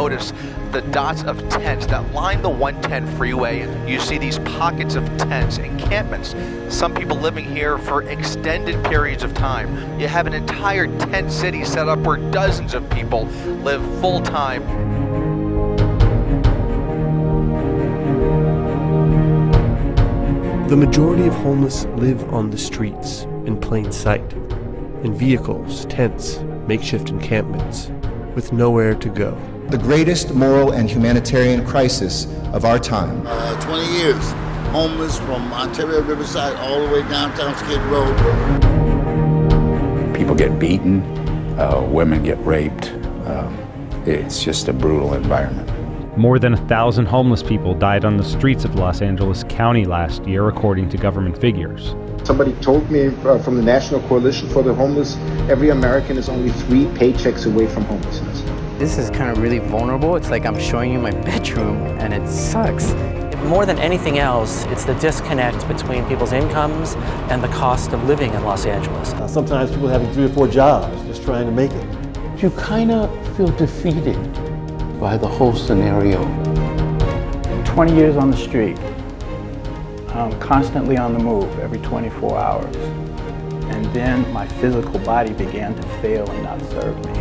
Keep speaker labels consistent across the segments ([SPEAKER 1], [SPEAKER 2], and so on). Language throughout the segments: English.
[SPEAKER 1] notice the dots of tents that line the 110 freeway. You see these pockets of tents, encampments. Some people living here for extended periods of time. You have an entire tent city set up where dozens of people live full-time.
[SPEAKER 2] The majority of homeless live on the streets, in plain sight, in vehicles, tents, makeshift encampments, with nowhere to go.
[SPEAKER 3] The greatest moral and humanitarian crisis of our time.
[SPEAKER 4] 20 years, homeless from Ontario Riverside all the way downtown Skid Row.
[SPEAKER 5] People get beaten, women get raped. It's just a brutal environment.
[SPEAKER 6] More than 1,000 homeless people died on the streets of Los Angeles County last year, according to government figures.
[SPEAKER 7] Somebody told me from the National Coalition for the Homeless, every American is only 3 paychecks away from homelessness.
[SPEAKER 8] This is kind of really vulnerable. It's like I'm showing you my bedroom, and it sucks.
[SPEAKER 9] More than anything else, it's the disconnect between people's incomes and the cost of living in Los Angeles.
[SPEAKER 10] Sometimes people having 3 or 4 jobs, just trying to make it.
[SPEAKER 11] You kind of feel defeated by the whole scenario.
[SPEAKER 12] 20 years on the street, constantly on the move every 24 hours. And then my physical body began to fail and not serve me.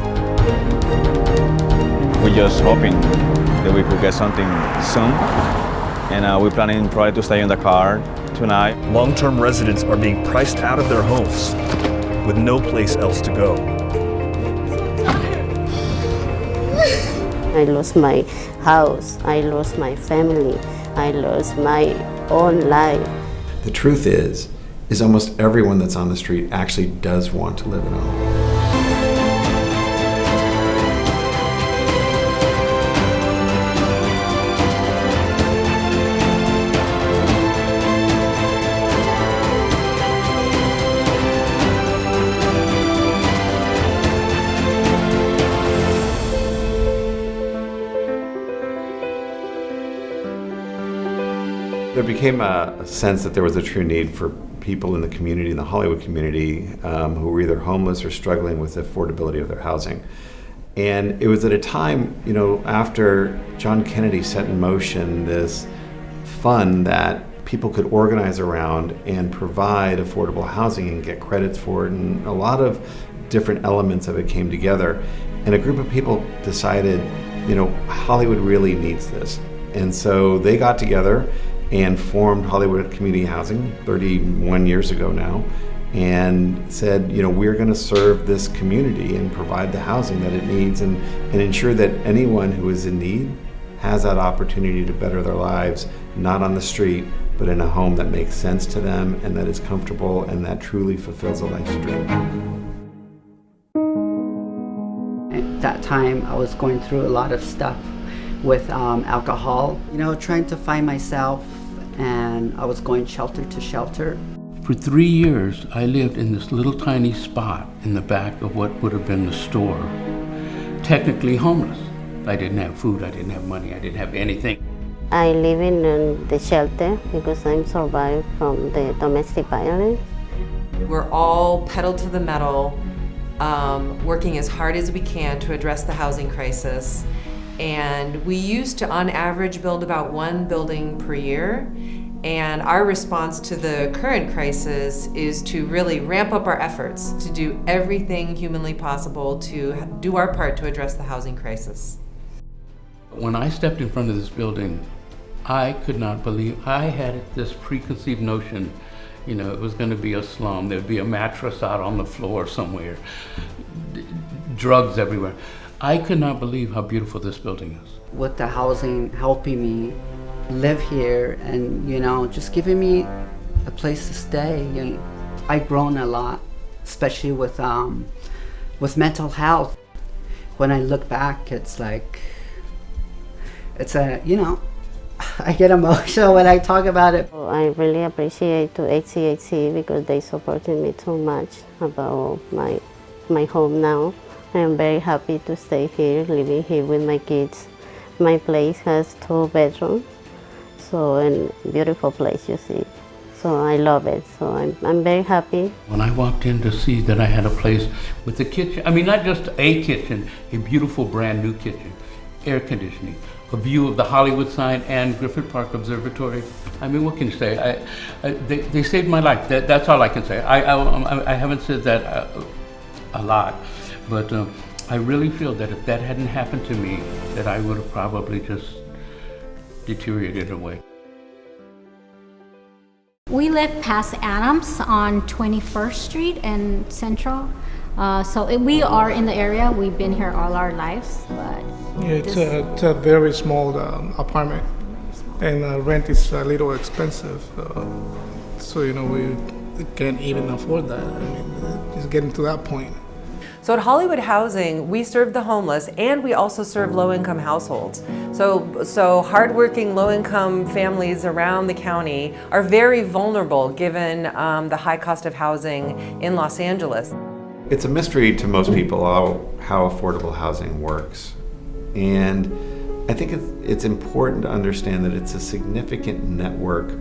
[SPEAKER 13] We're just hoping that we could get something soon. And we're planning probably to stay in the car tonight.
[SPEAKER 14] Long-term residents are being priced out of their homes with no place else to go.
[SPEAKER 15] I lost my house, I lost my family, I lost my own life.
[SPEAKER 16] The truth is almost everyone that's on the street actually does want to live in a home. There became a sense that there was a true need for people in the community, in the Hollywood community, who were either homeless or struggling with the affordability of their housing. And it was at a time, after John Kennedy set in motion this fund that people could organize around and provide affordable housing and get credits for it, and a lot of different elements of it came together. And a group of people decided, Hollywood really needs this. And so they got together and formed Hollywood Community Housing 31 years ago now, and said, we're going to serve this community and provide the housing that it needs and ensure that anyone who is in need has that opportunity to better their lives, not on the street, but in a home that makes sense to them and that is comfortable and that truly fulfills a life's dream.
[SPEAKER 17] At that time, I was going through a lot of stuff with alcohol, trying to find myself, and I was going shelter to shelter.
[SPEAKER 11] For 3 years, I lived in this little tiny spot in the back of what would have been the store. Technically homeless. I didn't have food, I didn't have money, I didn't have anything.
[SPEAKER 15] I live in the shelter because I'm survived from the domestic violence.
[SPEAKER 18] We're all pedal to the metal, working as hard as we can to address the housing crisis. And we used to, on average, build about 1 building per year. And our response to the current crisis is to really ramp up our efforts to do everything humanly possible to do our part to address the housing crisis.
[SPEAKER 11] When I stepped in front of this building, I could not believe, I had this preconceived notion, it was going to be a slum. There'd be a mattress out on the floor somewhere, drugs everywhere. I could not believe how beautiful this building is.
[SPEAKER 17] With the housing helping me live here and, just giving me a place to stay. I've grown a lot, especially with mental health. When I look back, it's like, I get emotional when I talk about it.
[SPEAKER 15] I really appreciate to HCHC because they supported me too much about my home now. I am very happy to stay here, living here with my kids. My place has 2 bedrooms, so a beautiful place, you see. So I love it, so I'm very happy.
[SPEAKER 11] When I walked in to see that I had a place with a kitchen, not just a kitchen, a beautiful brand new kitchen, air conditioning, a view of the Hollywood sign and Griffith Park Observatory. I mean, what can you say? They saved my life. That's all I can say. I haven't said that a lot, but I really feel that if that hadn't happened to me, that I would have probably just deteriorated away.
[SPEAKER 19] We live past Adams on 21st Street in Central. We are in the area. We've been here all our lives, but
[SPEAKER 20] it's a very small apartment, and rent is a little expensive. So we can't even afford that. I mean, it's getting to that point.
[SPEAKER 18] So at Hollywood Housing, we serve the homeless and we also serve low-income households. So hardworking low-income families around the county are very vulnerable given the high cost of housing in Los Angeles.
[SPEAKER 16] It's a mystery to most people how affordable housing works. And I think it's important to understand that it's a significant network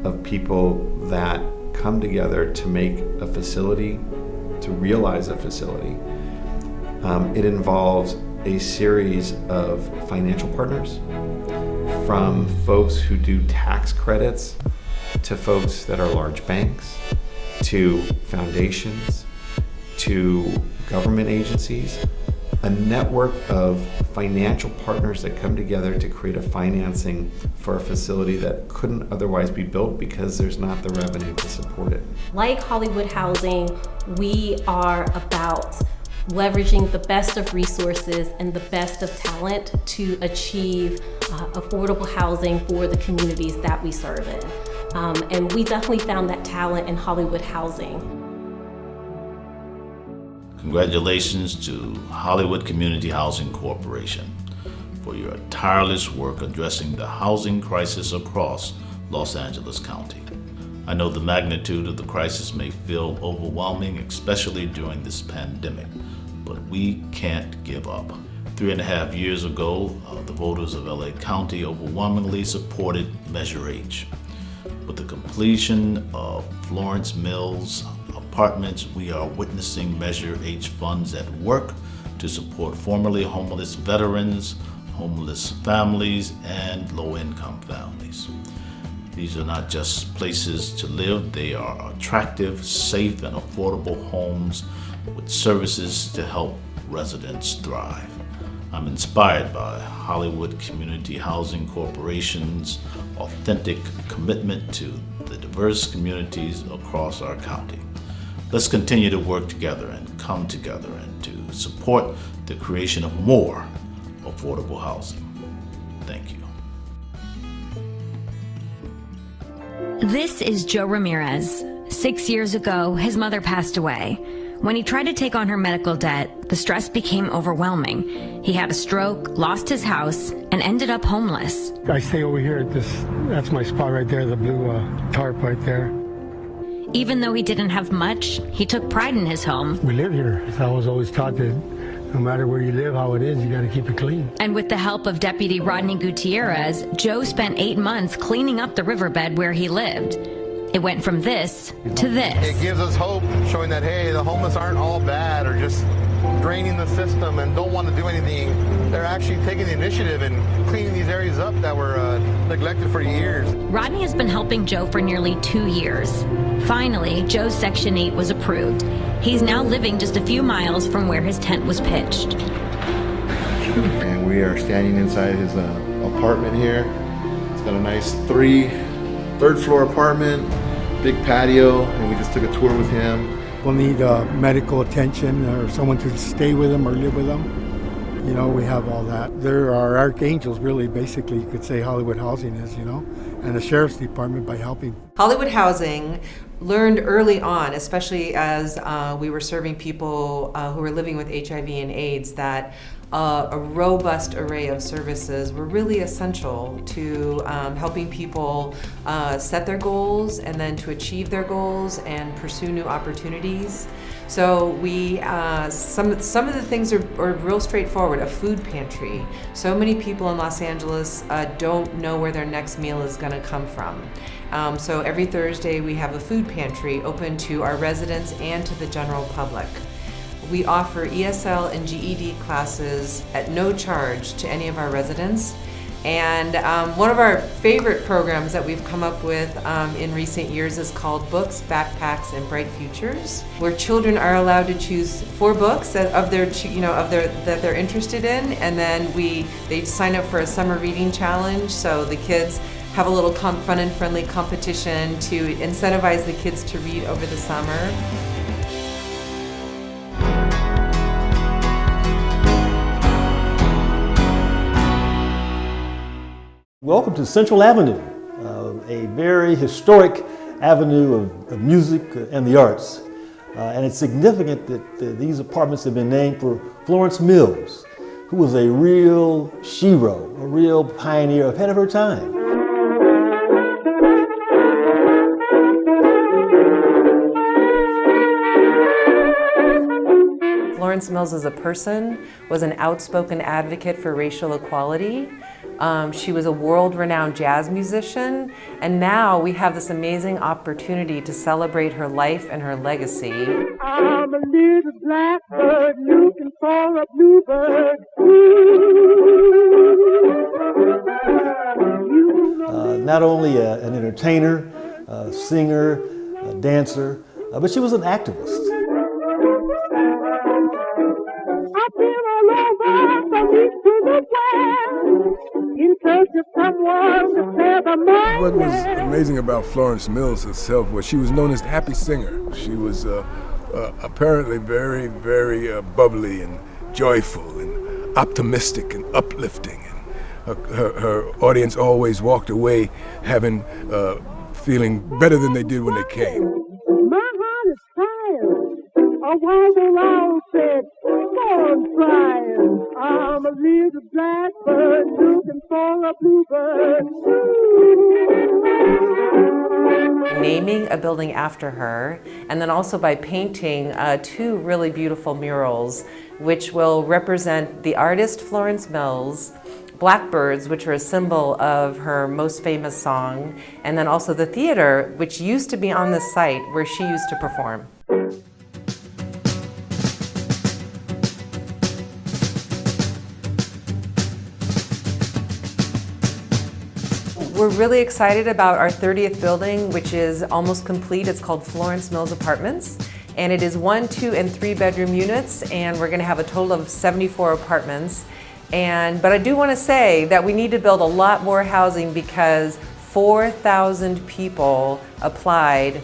[SPEAKER 16] of people that come together to make a facility, to realize a facility. It involves a series of financial partners, from folks who do tax credits, to folks that are large banks, to foundations, to government agencies, a network of financial partners that come together to create a financing for a facility that couldn't otherwise be built because there's not the revenue to support it.
[SPEAKER 21] Like Hollywood Housing, we are about leveraging the best of resources and the best of talent to achieve affordable housing for the communities that we serve in. And we definitely found that talent in Hollywood Housing.
[SPEAKER 22] Congratulations to Hollywood Community Housing Corporation for your tireless work addressing the housing crisis across Los Angeles County. I know the magnitude of the crisis may feel overwhelming, especially during this pandemic, but we can't give up. 3.5 years ago, the voters of LA County overwhelmingly supported Measure H. With the completion of Florence Mills Apartments, we are witnessing Measure H funds at work to support formerly homeless veterans, homeless families, and low-income families. These are not just places to live, they are attractive, safe, and affordable homes with services to help residents thrive. I'm inspired by Hollywood Community Housing Corporation's authentic commitment to the diverse communities across our county. Let's continue to work together and come together and to support the creation of more affordable housing. Thank you.
[SPEAKER 23] This is Joe Ramirez. 6 years ago, his mother passed away. When he tried to take on her medical debt, the stress became overwhelming. He had a stroke, lost his house, and ended up homeless.
[SPEAKER 24] I stay over here at that's my spot right there, the blue tarp right there.
[SPEAKER 23] Even though he didn't have much, he took pride in his home.
[SPEAKER 24] We live here. I was always taught that no matter where you live, how it is, you got to keep it clean.
[SPEAKER 23] And with the help of Deputy Rodney Gutierrez, Joe spent 8 months cleaning up the riverbed where he lived. It went from this to this.
[SPEAKER 25] It gives us hope, showing that, hey, the homeless aren't all bad or just draining the system and don't want to do anything. They're actually taking the initiative and cleaning these areas up that were neglected for years.
[SPEAKER 23] Rodney has been helping Joe for nearly 2 years. Finally, Joe's Section 8 was approved. He's now living just a few miles from where his tent was pitched.
[SPEAKER 26] And we are standing inside his apartment here. It's got a nice third floor apartment, big patio, and we just took a tour with him.
[SPEAKER 24] We'll need medical attention or someone to stay with them or live with them. You know, we have all that. There are archangels, really, basically, you could say Hollywood Housing is, you know, and the Sheriff's Department by helping.
[SPEAKER 18] Hollywood Housing learned early on, especially as we were serving people who were living with HIV and AIDS, that a robust array of services were really essential to helping people set their goals and then to achieve their goals and pursue new opportunities. So we, some of the things are real straightforward. A food pantry. So many people in Los Angeles don't know where their next meal is going to come from. So every Thursday we have a food pantry open to our residents and to the general public. we offer ESL and GED classes at no charge to any of our residents. And one of our favorite programs that we've come up with in recent years is called Books, Backpacks, and Bright Futures, where children are allowed to choose 4 books that they're interested in, and then they sign up for a summer reading challenge. So the kids have a little fun and friendly competition to incentivize the kids to read over the summer.
[SPEAKER 10] Welcome to Central Avenue, a very historic avenue of music and the arts. And it's significant that these apartments have been named for Florence Mills, who was a real shero, a real pioneer ahead of her time.
[SPEAKER 18] Florence Mills as a person was an outspoken advocate for racial equality. She was a world-renowned jazz musician, and now we have this amazing opportunity to celebrate her life and her legacy.
[SPEAKER 1] I'm a little blackbird looking for a bluebird.
[SPEAKER 10] Not only an entertainer, a singer, a dancer, but she was an activist.
[SPEAKER 1] I've been all over from east to the west, in search of someone to share the mind.
[SPEAKER 2] What was amazing about Florence Mills herself was she was known as the happy singer. She was apparently very, very bubbly and joyful and optimistic and uplifting. And her audience always walked away having feeling better than they did when they came.
[SPEAKER 1] My heart is tired. A wild owl said, "Go on trying. I'm a little blackbird looking for a bluebird."
[SPEAKER 18] Naming a building after her, and then also by painting 2 really beautiful murals, which will represent the artist Florence Mills, blackbirds, which are a symbol of her most famous song, and then also the theater, which used to be on the site where she used to perform. We're really excited about our 30th building, which is almost complete. It's called Florence Mills Apartments, and it is 1, 2, and 3 bedroom units, and we're going to have a total of 74 apartments. But I do want to say that we need to build a lot more housing because 4,000 people applied.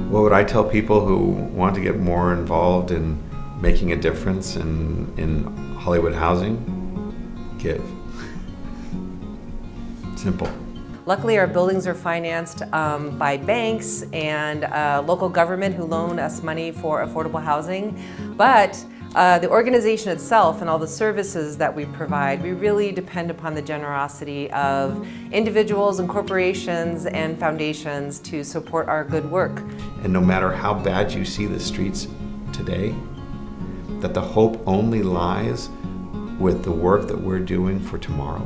[SPEAKER 16] What would I tell people who want to get more involved in making a difference in Hollywood housing? Give. Simple.
[SPEAKER 18] Luckily, our buildings are financed by banks and local government who loan us money for affordable housing. But the organization itself and all the services that we provide, we really depend upon the generosity of individuals and corporations and foundations to support our good work.
[SPEAKER 16] And no matter how bad you see the streets today, that the hope only lies with the work that we're doing for tomorrow.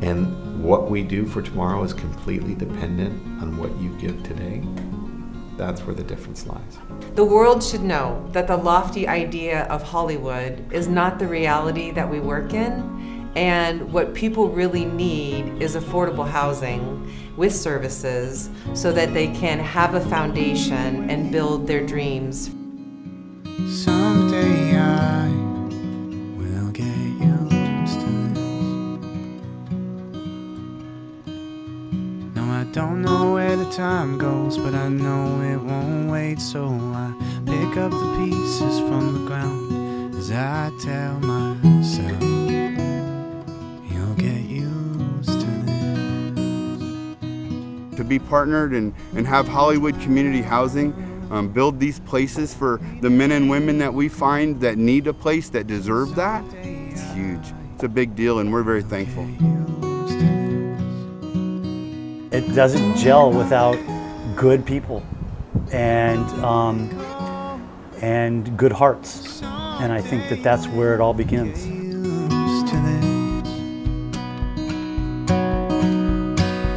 [SPEAKER 16] And what we do for tomorrow is completely dependent on what you give today. That's where the difference lies.
[SPEAKER 18] The world should know that the lofty idea of Hollywood is not the reality that we work in, and what people really need is affordable housing with services so that they can have a foundation and build their dreams.
[SPEAKER 3] Someday I will get used to this. No, I don't know where the time goes, but I know it won't wait, so I pick up the pieces from the ground as I tell myself you'll get used to this.
[SPEAKER 4] To be partnered and have Hollywood Community Housing build these places for the men and women that we find that need a place, that deserve that, it's huge. It's a big deal, and we're very thankful.
[SPEAKER 5] doesn't gel without good people and good hearts. And I think that that's where it all begins.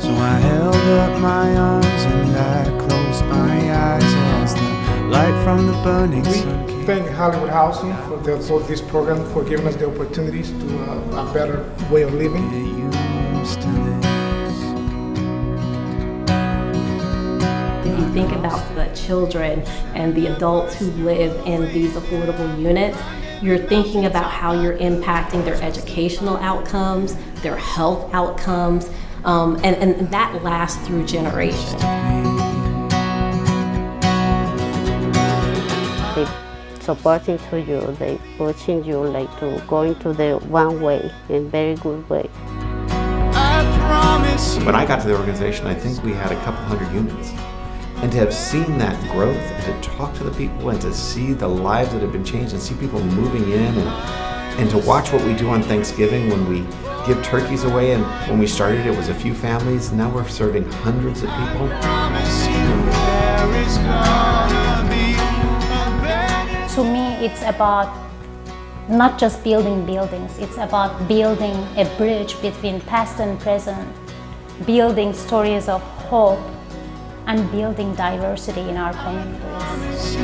[SPEAKER 3] So I held up my arms and I closed my eyes as the light from the burning sun came.
[SPEAKER 20] Thank Hollywood Housing for this program, for giving us the opportunities to a better way of living.
[SPEAKER 21] If you think about the children and the adults who live in these affordable units, you're thinking about how you're impacting their educational outcomes, their health outcomes, and that lasts through generations.
[SPEAKER 15] They supporting to you, they pushing you like to going to the one way, in very good way.
[SPEAKER 16] When I got to the organization, I think we had a couple hundred units. And to have seen that growth and to talk to the people and to see the lives that have been changed and see people moving in and to watch what we do on Thanksgiving when we give turkeys away, and when we started it was a few families, now we're serving hundreds of people.
[SPEAKER 6] To me, it's about not just building buildings, it's about building a bridge between past and present, building stories of hope, and building diversity in our communities.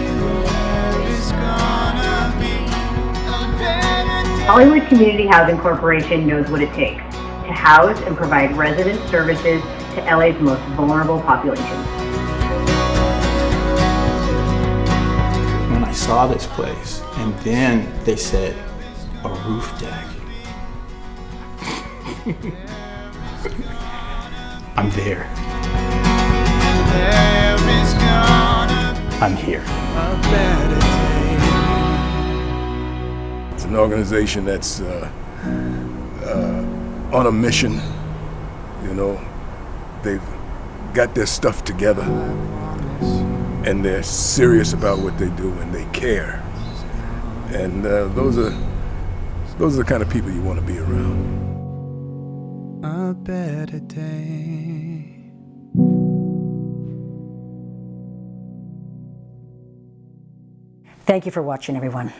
[SPEAKER 7] Hollywood Community Housing Corporation knows what it takes to house and provide resident services to LA's most vulnerable populations.
[SPEAKER 8] When I saw this place, and then they said, a roof deck. I'm there. I'm here.
[SPEAKER 2] It's an organization that's on a mission. You know, they've got their stuff together, and they're serious about what they do, and they care. And those are the kind of people you want to be around.
[SPEAKER 3] A better day.
[SPEAKER 9] Thank you for watching, everyone.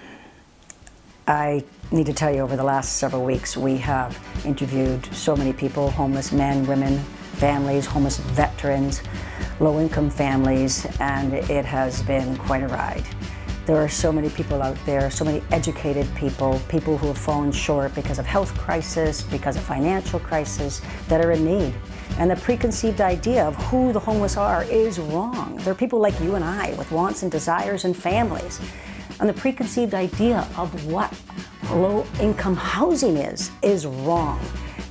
[SPEAKER 9] I need to tell you, over the last several weeks, we have interviewed so many people, homeless men, women, families, homeless veterans, low-income families, and it has been quite a ride. There are so many people out there, so many educated people, people who have fallen short because of health crisis, because of financial crisis, that are in need. And the preconceived idea of who the homeless are is wrong. They're people like you and I with wants and desires and families. And the preconceived idea of what low-income housing is wrong.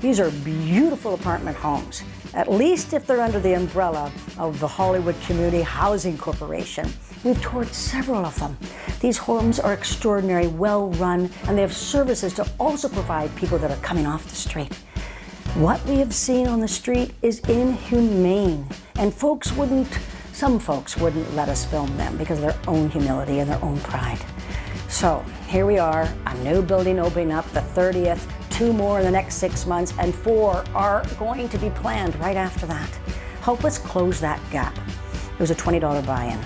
[SPEAKER 9] These are beautiful apartment homes, at least if they're under the umbrella of the Hollywood Community Housing Corporation. We've toured several of them. These homes are extraordinary, well-run, and they have services to also provide people that are coming off the street. What we have seen on the street is inhumane, and some folks wouldn't let us film them because of their own humility and their own pride. So here we are, a new building opening up the 30th, 2 more in the next 6 months, and 4 are going to be planned right after that. Help us close that gap. It was a $20 buy-in.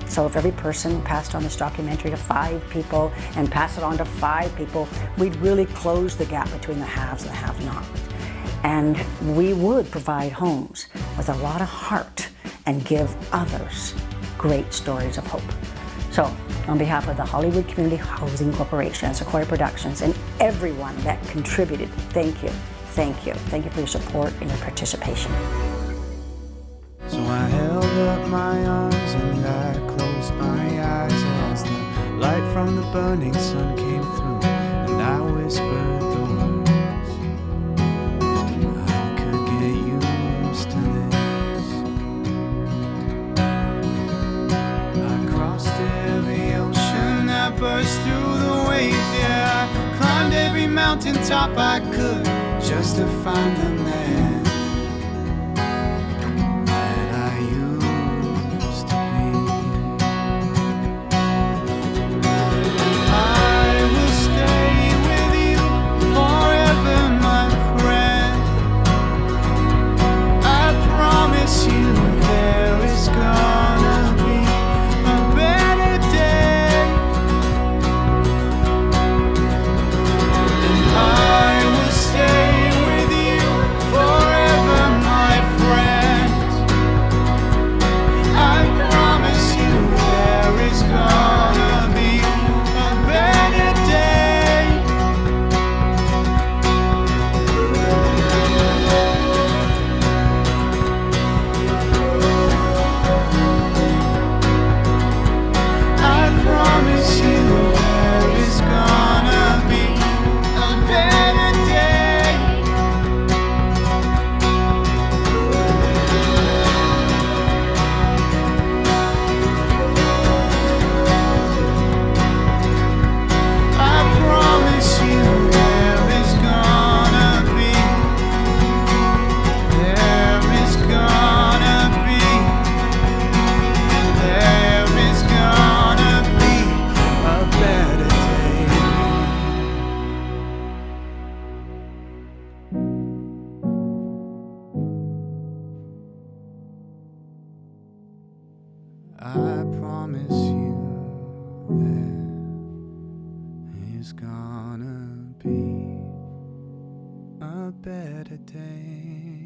[SPEAKER 9] So if every person passed on this documentary to 5 people and passed it on to 5 people, we'd really close the gap between the haves and the have-not. And we would provide homes with a lot of heart and give others great stories of hope. So on behalf of the Hollywood Community Housing Corporation, Sequoia Productions, and everyone that contributed, thank you, thank you. Thank you for your support and your participation.
[SPEAKER 3] So I held up my arms and I closed my eyes as the light from the burning sun came through, and I whispered the words. I could get used to this. I crossed every ocean, I burst through the waves, yeah. I climbed every mountaintop I could just to find them there. promise you there is gonna be a better day.